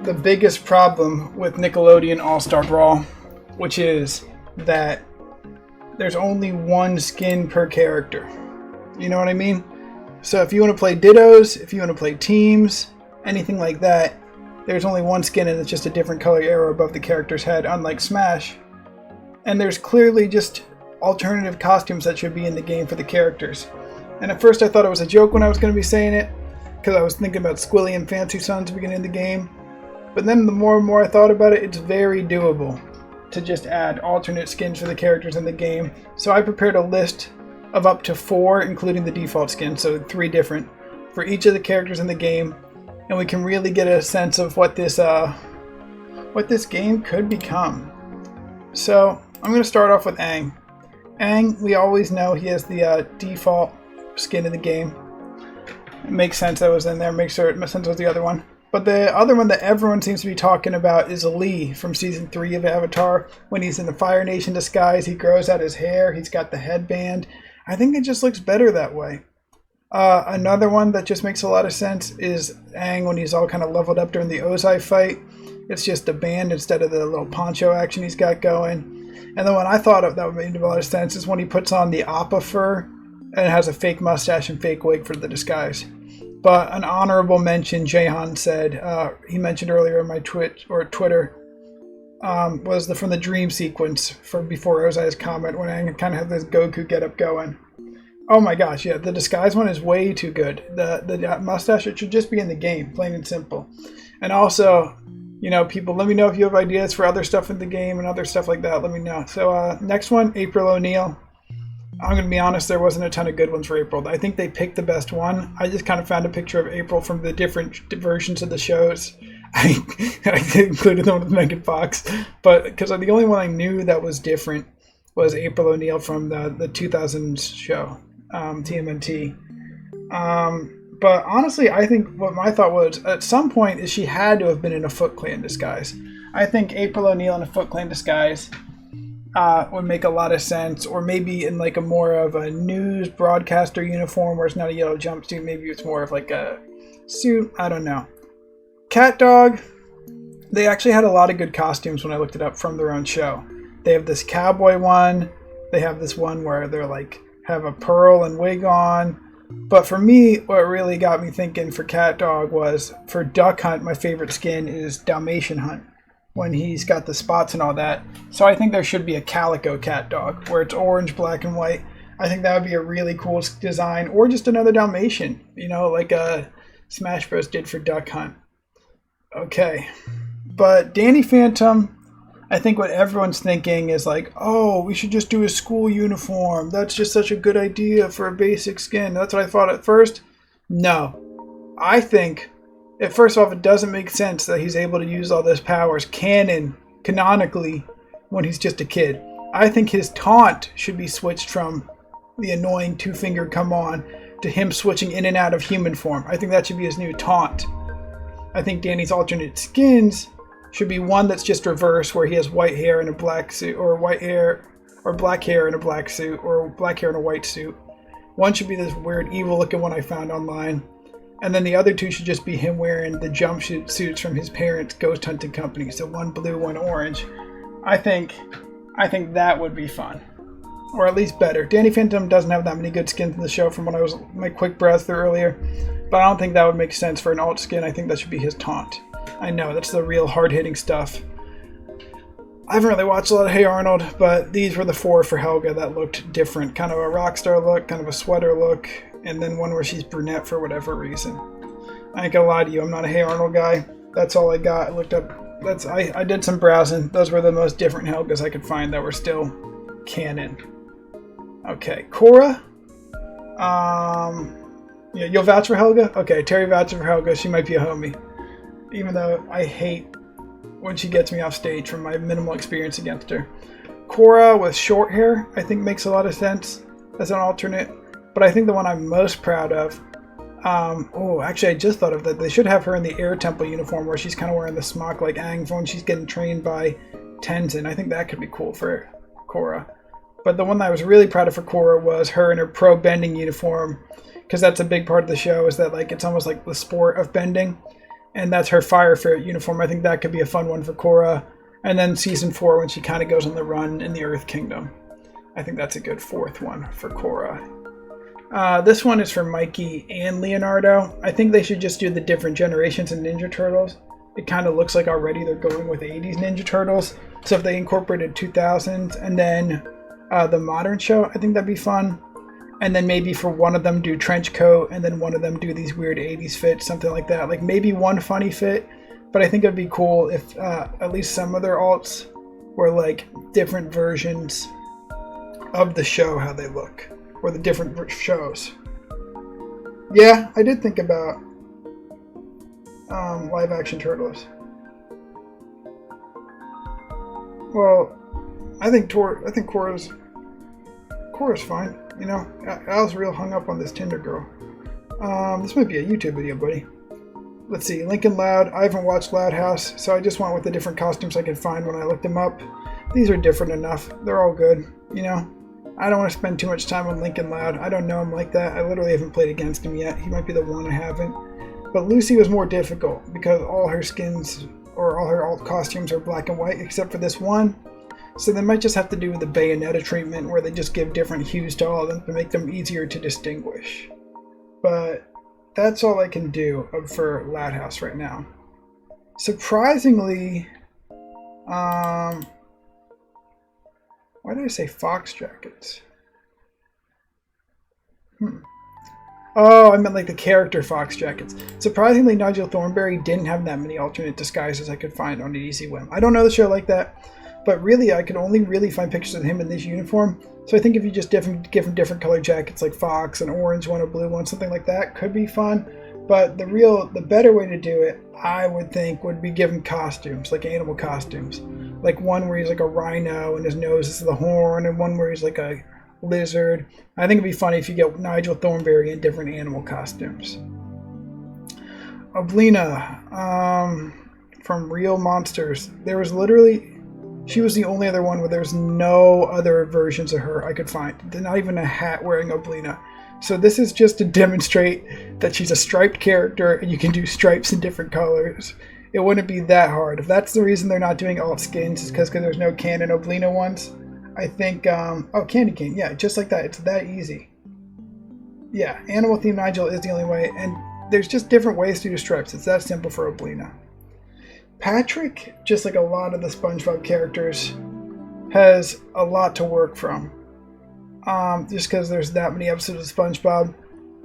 the biggest problem with Nickelodeon All-Star Brawl, which is that there's only one skin per character. You know what I mean? So if you want to play dittos, if you want to play teams, anything like that, there's only one skin and it's just a different color arrow above the character's head, unlike Smash. And there's clearly just alternative costumes that should be in the game for the characters. And at first I thought it was a joke when I was going to be saying it, because I was thinking about Squilly and Fancy Sons beginning of the game. But then the more and more I thought about it, it's very doable to just add alternate skins for the characters in the game. So I prepared a list of up to 4, including the default skin, so 3 different, for each of the characters in the game. And we can really get a sense of what this game could become. So I'm going to start off with Aang. Aang, we always know he has the default skin in the game. It makes sense that was in there. Makes sure it makes sense was the other one. But the other one that everyone seems to be talking about is Lee from Season 3 of Avatar. When he's in the Fire Nation disguise, he grows out his hair. He's got the headband. I think it just looks better that way. Another one that just makes a lot of sense is Aang when he's all kind of leveled up during the Ozai fight. It's just a band instead of the little poncho action he's got going. And the one I thought of that would make a lot of sense is when he puts on the Appa fur and has a fake mustache and fake wig for the disguise. But an honorable mention, Jahan said, he mentioned earlier in my Twitter, was from the dream sequence for before Ozai's comment when Aang kind of had this Goku getup going. Oh my gosh, yeah, the disguise one is way too good. The mustache, it should just be in the game, plain and simple. And also, you know, people, let me know if you have ideas for other stuff in the game and other stuff like that. Let me know. So next one, April O'Neil. I'm going to be honest, there wasn't a ton of good ones for April. I think they picked the best one. I just kind of found a picture of April from the different versions of the shows. I included the one with Megan Fox, but because the only one I knew that was different was April O'Neil from the 2000s show, TMNT. But honestly, I think what my thought was, at some point, is she had to have been in a Foot Clan disguise. I think April O'Neil in a Foot Clan disguise would make a lot of sense, or maybe in like a more of a news broadcaster uniform where it's not a yellow jumpsuit. Maybe it's more of like a suit. I don't know. Cat Dog, they actually had a lot of good costumes when I looked it up from their own show. They have this cowboy one. They have this one where they're like have a pearl and wig on. But for me, what really got me thinking for Cat Dog was for Duck Hunt, my favorite skin is Dalmatian Hunt, when he's got the spots and all that. So I think there should be a calico Cat Dog where it's orange, black, and white. I think that would be a really cool design, or just another Dalmatian, you know, like Smash Bros. Did for Duck Hunt. Okay, but Danny Phantom, I think what everyone's thinking is like, oh, we should just do a school uniform. That's just such a good idea for a basic skin. That's what I thought at first. No, I think, first off, it doesn't make sense that he's able to use all those powers canonically, when he's just a kid. I think his taunt should be switched from the annoying two-finger come on to him switching in and out of human form. I think that should be his new taunt. I think Danny's alternate skins should be one that's just reverse, where he has white hair in a black suit, or white hair, or black hair in a black suit, or black hair in a white suit. One should be this weird evil-looking one I found online. And then the other two should just be him wearing the jumpsuit suits from his parents' ghost hunting company. So one blue, one orange. I think that would be fun. Or at least better. Danny Phantom doesn't have that many good skins in the show from what I was my quick browse through earlier. But I don't think that would make sense for an alt skin. I think that should be his taunt. I know, that's the real hard-hitting stuff. I haven't really watched a lot of Hey Arnold, but these were the 4 for Helga that looked different. Kind of a rock star look, kind of a sweater look, and then one where she's brunette for whatever reason. I ain't gonna lie to you, I'm not a Hey Arnold guy. That's all I got. I looked up, I did some browsing. Those were the most different Helgas I could find that were still canon. Okay, Korra. Yeah, you'll vouch for Helga? Okay, Terry vouches for Helga. She might be a homie. Even though I hate when she gets me off stage from my minimal experience against her. Korra with short hair, I think makes a lot of sense as an alternate. But I think the one I'm most proud of, actually I just thought of that. They should have her in the Air Temple uniform where she's kind of wearing the smock like Aang when she's getting trained by Tenzin. I think that could be cool for Korra. But the one that I was really proud of for Korra was her in her pro bending uniform, because that's a big part of the show, is that like it's almost like the sport of bending. and that's her fire ferret uniform. I think that could be a fun one for Korra. And then season 4 when she kind of goes on the run in the Earth Kingdom. I think that's a good 4th one for Korra. This one is for Mikey and Leonardo. I think they should just do the different generations of Ninja Turtles. It kind of looks like already they're going with 80s Ninja Turtles. So if they incorporated 2000s and then the modern show, I think that'd be fun. And then maybe for one of them do trench coat and then one of them do these weird 80s fits, something like that. Like maybe one funny fit, but I think it'd be cool if at least some of their alts were like different versions of the show, how they look, or the different shows. Yeah, I did think about live action Turtles. Well, I think Korra's fine. You know, Al's real hung up on this Tinder girl. This might be a YouTube video, buddy. Let's see, Lincoln Loud. I haven't watched Loud House, so I just went with the different costumes I could find when I looked them up. These are different enough. They're all good, you know. I don't want to spend too much time on Lincoln Loud. I don't know him like that. I literally haven't played against him yet. He might be the one I haven't. But Lucy was more difficult because all her skins or all her alt costumes are black and white except for this one. So they might just have to do with the Bayonetta treatment where they just give different hues to all of them to make them easier to distinguish. But that's all I can do for Loud House right now. Surprisingly, why did I say Fox Jackets? Oh, I meant like the character Fox Jackets. Surprisingly, Nigel Thornberry didn't have that many alternate disguises I could find on an easy whim. I don't know the show like that, but really I could only really find pictures of him in this uniform. So I think if you just give him different colored jackets like Fox, an orange one, a blue one, something like that could be fun. But the better way to do it, I would think, would be give him costumes, like animal costumes. Like one where he's like a rhino and his nose is the horn, and one where he's like a lizard. I think it'd be funny if you get Nigel Thornberry in different animal costumes. Oblina, from Real Monsters. There was literally, she was the only other one where there's no other versions of her I could find. Not even a hat wearing Oblina. So this is just to demonstrate that she's a striped character and you can do stripes in different colors. It wouldn't be that hard. If that's the reason they're not doing alt skins, is because there's no canon Oblina ones. I think, oh, Candy Cane. Yeah, just like that. It's that easy. Yeah, animal themed Nigel is the only way. And there's just different ways to do stripes. It's that simple for Oblina. Patrick, just like a lot of the SpongeBob characters, has a lot to work from. Just because there's that many episodes of SpongeBob.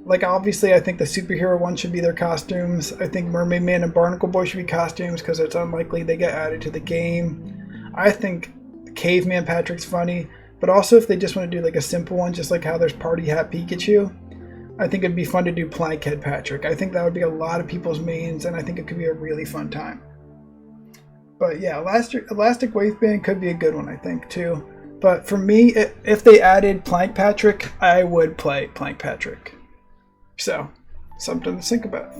Like, obviously, I think the superhero one should be their costumes. I think Mermaid Man and Barnacle Boy should be costumes because it's unlikely they get added to the game. I think Caveman Patrick's funny, but also if they just want to do like a simple one, just like how there's Party Hat Pikachu, I think it'd be fun to do Plankhead Patrick. I think that would be a lot of people's mains, and I think it could be a really fun time. But yeah, Elastic Waistband could be a good one, I think, too. But for me, if they added Plank Patrick, I would play Plank Patrick. So, something to think about.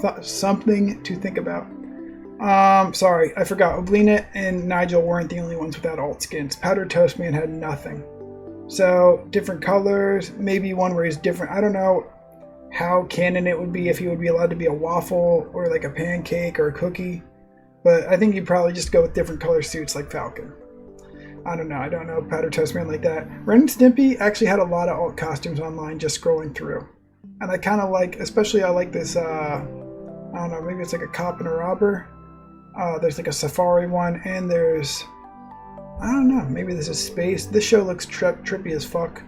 Sorry, I forgot. Oblina and Nigel weren't the only ones without alt skins. Powdered Toast Man had nothing. So, different colors, maybe one where he's different. I don't know how canon it would be if he would be allowed to be a waffle or like a pancake or a cookie. But I think you'd probably just go with different color suits like Falcon. I don't know Powdered Toast Man like that. Ren and Stimpy actually had a lot of alt costumes online just scrolling through. And I kind of like, especially I like this, I don't know, maybe it's like a cop and a robber. There's like a safari one, and there's, I don't know, maybe this is space. This show looks trippy as fuck.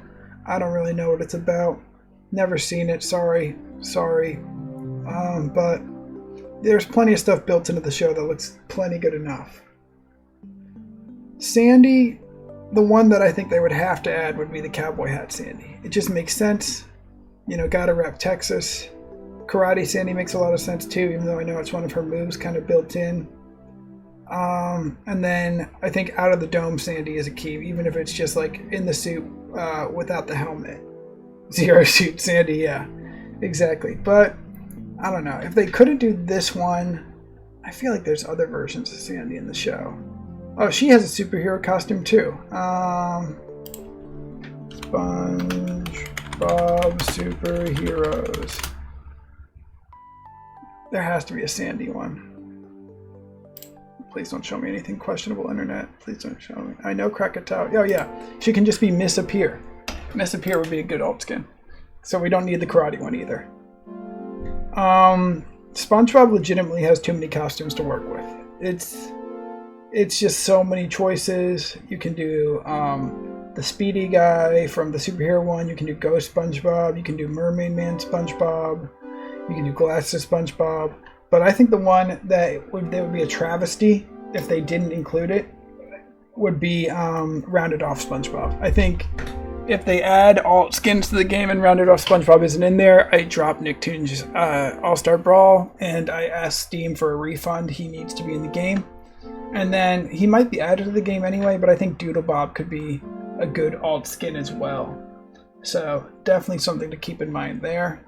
I don't really know what it's about. Never seen it, sorry. But there's plenty of stuff built into the show that looks plenty good enough. Sandy, the one that I think they would have to add would be the cowboy hat Sandy. It just makes sense. You know, gotta rep Texas. Karate Sandy makes a lot of sense too, even though I know it's one of her moves kind of built in. And then I think Out of the Dome Sandy is a key, even if it's just like in the suit without the helmet. Zero suit Sandy, yeah, exactly. But I don't know. If they couldn't do this one, I feel like there's other versions of Sandy in the show. Oh, she has a superhero costume too. SpongeBob Superheroes. There has to be a Sandy one. Please don't show me anything questionable, internet. Please don't show me. I know Krakatoa. Oh yeah, she can just be Miss Appear. Miss Appear would be a good alt skin. So we don't need the karate one either. SpongeBob legitimately has too many costumes to work with. It's just so many choices. You can do the speedy guy from the superhero one. You can do Ghost SpongeBob. You can do Mermaid Man SpongeBob. You can do Glasses SpongeBob. But I think the one that would be a travesty if they didn't include it would be Rounded Off SpongeBob. I think if they add alt skins to the game and Rounded Off SpongeBob isn't in there, I drop Nicktoons All-Star Brawl and I ask Steam for a refund. He needs to be in the game. And then he might be added to the game anyway, but I think Doodlebob could be a good alt skin as well. So definitely something to keep in mind there.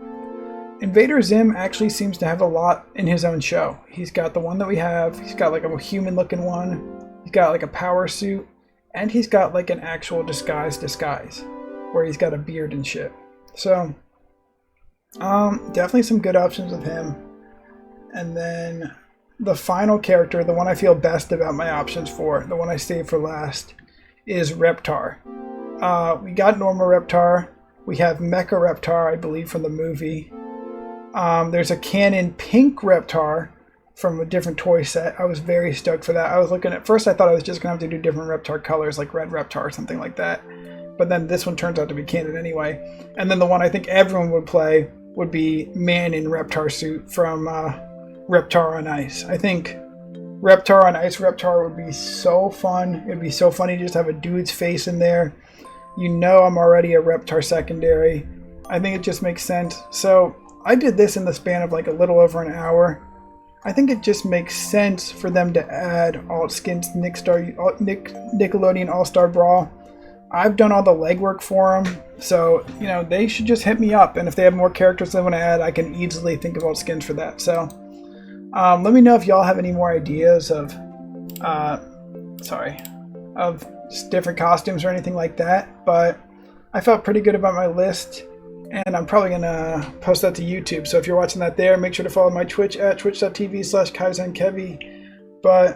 Invader Zim actually seems to have a lot in his own show. He's got the one that we have. He's got like a human looking one. He's got like a power suit. And he's got like an actual disguise where he's got a beard and shit. So definitely some good options with him. And then the final character, the one I feel best about my options for, the one I saved for last, is Reptar. We got normal Reptar. We have Mecha Reptar, I believe, from the movie. There's a canon pink Reptar from a different toy set. I was very stoked for that. I was looking at first, I thought I was just gonna have to do different Reptar colors, like red Reptar or something like that. But then this one turns out to be canon anyway. And then the one I think everyone would play would be Man in Reptar suit from Reptar on Ice. I think Reptar on Ice Reptar would be so fun. It'd be so funny to just have a dude's face in there. You know I'm already a Reptar secondary. I think it just makes sense. So I did this in the span of like a little over an hour. I think it just makes sense for them to add alt skins to Nickelodeon All-Star Brawl. I've done all the legwork for them, so you know they should just hit me up. And if they have more characters they want to add, I can easily think of alt skins for that. So let me know if y'all have any more ideas of different costumes or anything like that. But I felt pretty good about my list. And I'm probably going to post that to YouTube. So if you're watching that there, make sure to follow my Twitch at twitch.tv/KaizenKevy. But